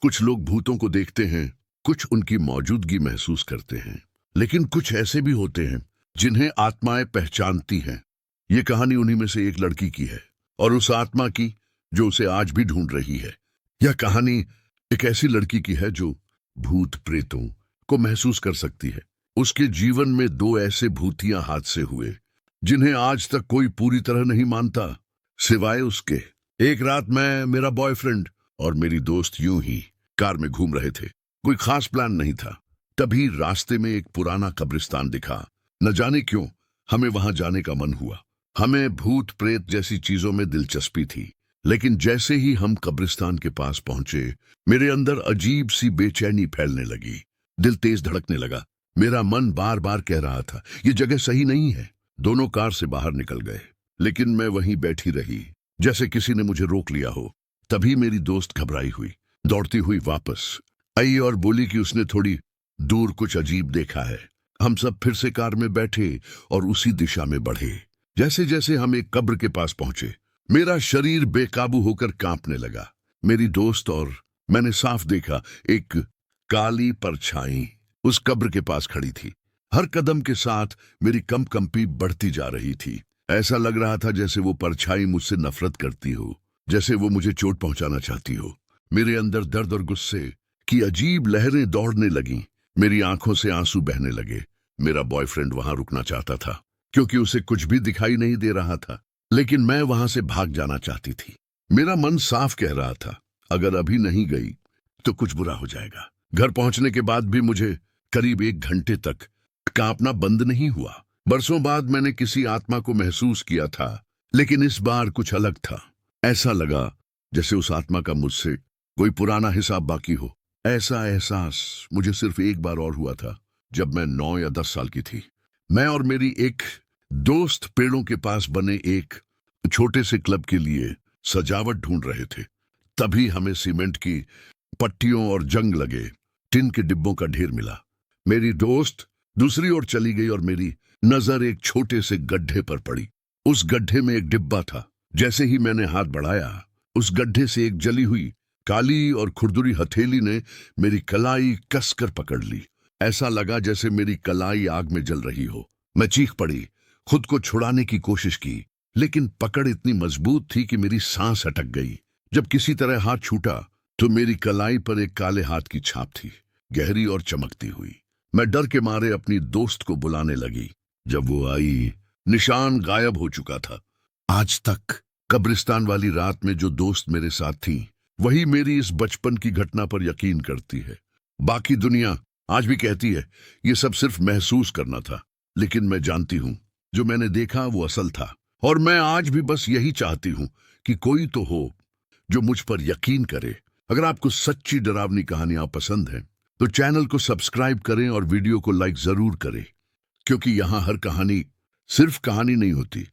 कुछ लोग भूतों को देखते हैं, कुछ उनकी मौजूदगी महसूस करते हैं, लेकिन कुछ ऐसे भी होते हैं जिन्हें आत्माएं पहचानती हैं। ये कहानी उन्हीं में से एक लड़की की है, और उस आत्मा की जो उसे आज भी ढूंढ रही है। यह कहानी एक ऐसी लड़की की है जो भूत प्रेतों को महसूस कर सकती है। उसके जीवन में दो ऐसे भूतिया हादसे हुए जिन्हें आज तक कोई पूरी तरह नहीं मानता, सिवाय उसके। एक रात मैं, मेरा बॉयफ्रेंड और मेरी दोस्त यूं ही कार में घूम रहे थे। कोई खास प्लान नहीं था। तभी रास्ते में एक पुराना कब्रिस्तान दिखा। न जाने क्यों हमें वहां जाने का मन हुआ। हमें भूत प्रेत जैसी चीजों में दिलचस्पी थी, लेकिन जैसे ही हम कब्रिस्तान के पास पहुंचे, मेरे अंदर अजीब सी बेचैनी फैलने लगी। दिल तेज धड़कने लगा। मेरा मन बार बार कह रहा था, ये जगह सही नहीं है। दोनों कार से बाहर निकल गए, लेकिन मैं वहीं बैठी रही, जैसे किसी ने मुझे रोक लिया हो। तभी मेरी दोस्त घबराई हुई दौड़ती हुई वापस आई और बोली कि उसने थोड़ी दूर कुछ अजीब देखा है। हम सब फिर से कार में बैठे और उसी दिशा में बढ़े। जैसे जैसे हम एक कब्र के पास पहुंचे, मेरा शरीर बेकाबू होकर कांपने लगा। मेरी दोस्त और मैंने साफ देखा, एक काली परछाई उस कब्र के पास खड़ी थी। हर कदम के साथ मेरी कंपी बढ़ती जा रही थी। ऐसा लग रहा था जैसे वो परछाई मुझसे नफरत करती हो, जैसे वो मुझे चोट पहुंचाना चाहती हो। मेरे अंदर दर्द और गुस्से की अजीब लहरें दौड़ने लगीं। मेरी आंखों से आंसू बहने लगे। मेरा बॉयफ्रेंड वहां रुकना चाहता था, क्योंकि उसे कुछ भी दिखाई नहीं दे रहा था, लेकिन मैं वहां से भाग जाना चाहती थी। मेरा मन साफ कह रहा था, अगर अभी नहीं गई तो कुछ बुरा हो जाएगा। घर पहुंचने के बाद भी मुझे करीब 1 घंटे तक कांपना बंद नहीं हुआ। बरसों बाद मैंने किसी आत्मा को महसूस किया था, लेकिन इस बार कुछ अलग था। ऐसा लगा जैसे उस आत्मा का मुझसे कोई पुराना हिसाब बाकी हो। ऐसा एहसास मुझे सिर्फ एक बार और हुआ था, जब मैं 9 या 10 साल की थी। मैं और मेरी एक दोस्त पेड़ों के पास बने एक छोटे से क्लब के लिए सजावट ढूंढ रहे थे। तभी हमें सीमेंट की पट्टियों और जंग लगे टिन के डिब्बों का ढेर मिला। मेरी दोस्त दूसरी ओर चली गई और मेरी नजर एक छोटे से गड्ढे पर पड़ी। उस गड्ढे में एक डिब्बा था। जैसे ही मैंने हाथ बढ़ाया, उस गड्ढे से एक जली हुई काली और खुरदुरी हथेली ने मेरी कलाई कसकर पकड़ ली। ऐसा लगा जैसे मेरी कलाई आग में जल रही हो। मैं चीख पड़ी, खुद को छुड़ाने की कोशिश की, लेकिन पकड़ इतनी मजबूत थी कि मेरी सांस अटक गई। जब किसी तरह हाथ छूटा तो मेरी कलाई पर एक काले हाथ की छाप थी, गहरी और चमकती हुई। मैं डर के मारे अपनी दोस्त को बुलाने लगी। जब वो आई, निशान गायब हो चुका था। आज तक कब्रिस्तान वाली रात में जो दोस्त मेरे साथ थी, वही मेरी इस बचपन की घटना पर यकीन करती है। बाकी दुनिया आज भी कहती है ये सब सिर्फ महसूस करना था, लेकिन मैं जानती हूं जो मैंने देखा वो असल था। और मैं आज भी बस यही चाहती हूं कि कोई तो हो जो मुझ पर यकीन करे। अगर आपको सच्ची डरावनी कहानियां पसंद हैं तो चैनल को सब्सक्राइब करें और वीडियो को लाइक जरूर करें, क्योंकि यहां हर कहानी सिर्फ कहानी नहीं होती,